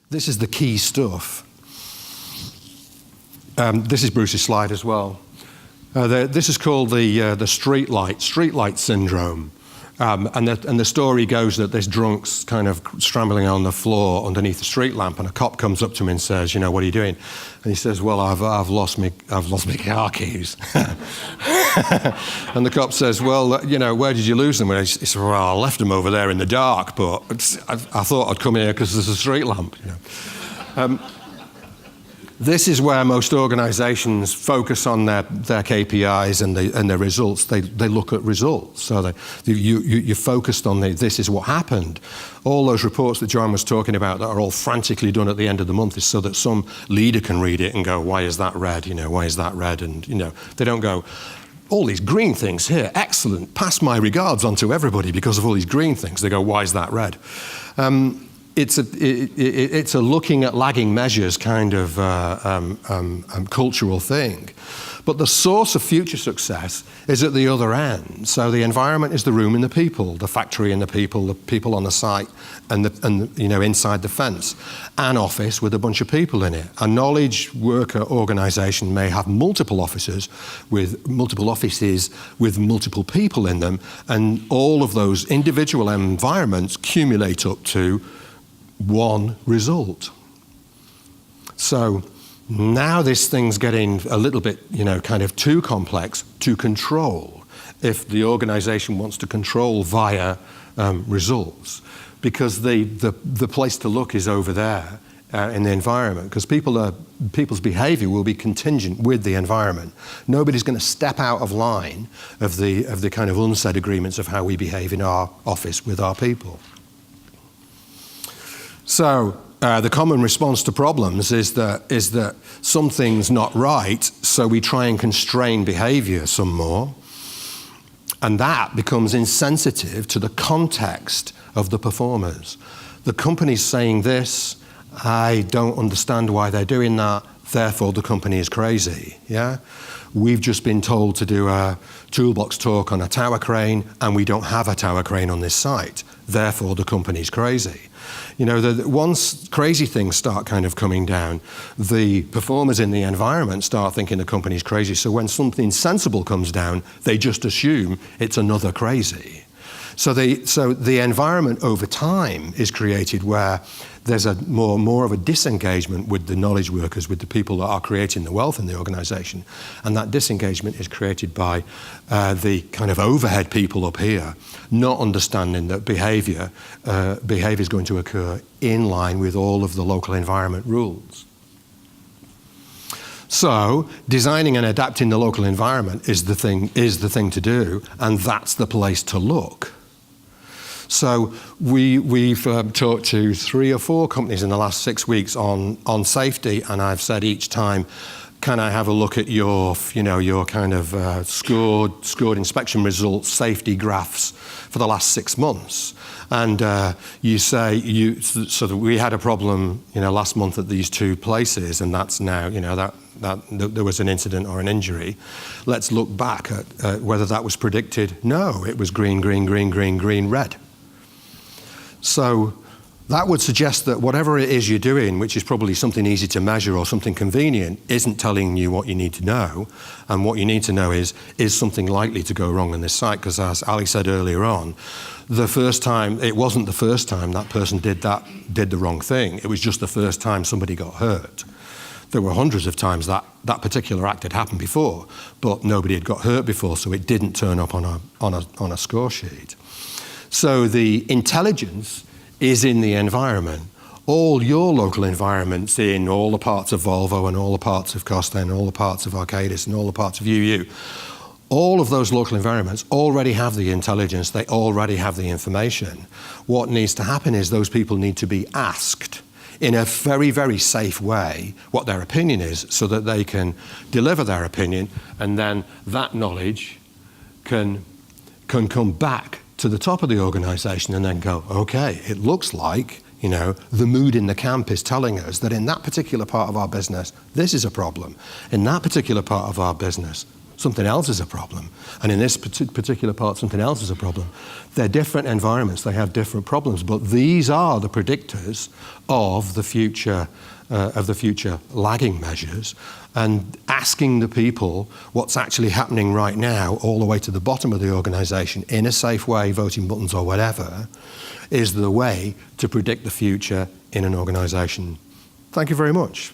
This is the key stuff. This is Bruce's slide as well. This is called the streetlight syndrome. And the story goes that this drunk's kind of scrambling on the floor underneath the street lamp, and a cop comes up to him and says, "You know, what are you doing?" And he says, "Well, I've lost my car keys." And the cop says, "Well, you know, where did you lose them?" And he says, "Well, I left them over there in the dark, but I thought I'd come here because there's a street lamp." You know. This is where most organisations focus on their KPIs and their results. They look at results. So you're focused on this is what happened. All those reports that John was talking about that are all frantically done at the end of the month is so that some leader can read it and go, "Why is that red? You know, why is that red?" And you know, they don't go, "All these green things here, excellent. Pass my regards on to everybody because of all these green things." They go, "Why is that red?" It's a looking at lagging measures kind of cultural thing. But the source of future success is at the other end. So the environment is the room and the people, the factory and the people on the site, and you know, inside the fence. An office with a bunch of people in it. A knowledge worker organisation may have multiple offices with multiple people in them, and all of those individual environments accumulate up to one result. So now this thing's getting a little bit, you know, kind of too complex to control if the organization wants to control via results, because the place to look is over there in the environment, because people's behavior will be contingent with the environment. Nobody's going to step out of line of the kind of unsaid agreements of how we behave in our office with our people. So the common response to problems is that something's not right, so we try and constrain behavior some more, and that becomes insensitive to the context of the performers. The company's saying this, I don't understand why they're doing that, therefore the company is crazy, yeah? We've just been told to do a toolbox talk on a tower crane, and we don't have a tower crane on this site, therefore the company's crazy. You know, once crazy things start kind of coming down, the performers in the environment start thinking the company's crazy. So when something sensible comes down, they just assume it's another crazy. So the environment over time is created where there's a more of a disengagement with the knowledge workers, with the people that are creating the wealth in the organization. And that disengagement is created by the kind of overhead people up here not understanding that behavior is going to occur in line with all of the local environment rules. So designing and adapting the local environment is the thing to do, and that's the place to look. So we've talked to 3 or 4 companies in the last 6 weeks on safety, and I've said each time, can I have a look at your kind of scored inspection results, safety graphs for the last 6 months? And you say, so that we had a problem, last month at these 2 places, and that's now, that there was an incident or an injury. Let's look back at whether that was predicted. No, it was green, green, green, green, green, red. So that would suggest that whatever it is you're doing, which is probably something easy to measure or something convenient, isn't telling you what you need to know. And what you need to know is something likely to go wrong on this site? Because as Ali said earlier on, it wasn't the first time that person did the wrong thing. It was just the first time somebody got hurt. There were hundreds of times that particular act had happened before, but nobody had got hurt before, so it didn't turn up on a score sheet. So the intelligence is in the environment. All your local environments in all the parts of Volvo and all the parts of Costa and all the parts of Arcadis and all the parts of UU, all of those local environments already have the intelligence, they already have the information. What needs to happen is those people need to be asked in a very, very safe way what their opinion is so that they can deliver their opinion, and then that knowledge can come back to the top of the organization and then go, okay, it looks like, the mood in the camp is telling us that in that particular part of our business, this is a problem. In that particular part of our business, something else is a problem. And in this particular part, something else is a problem. They're different environments, they have different problems, but these are the predictors of the future lagging measures. And asking the people what's actually happening right now, all the way to the bottom of the organisation, in a safe way, voting buttons or whatever, is the way to predict the future in an organisation. Thank you very much.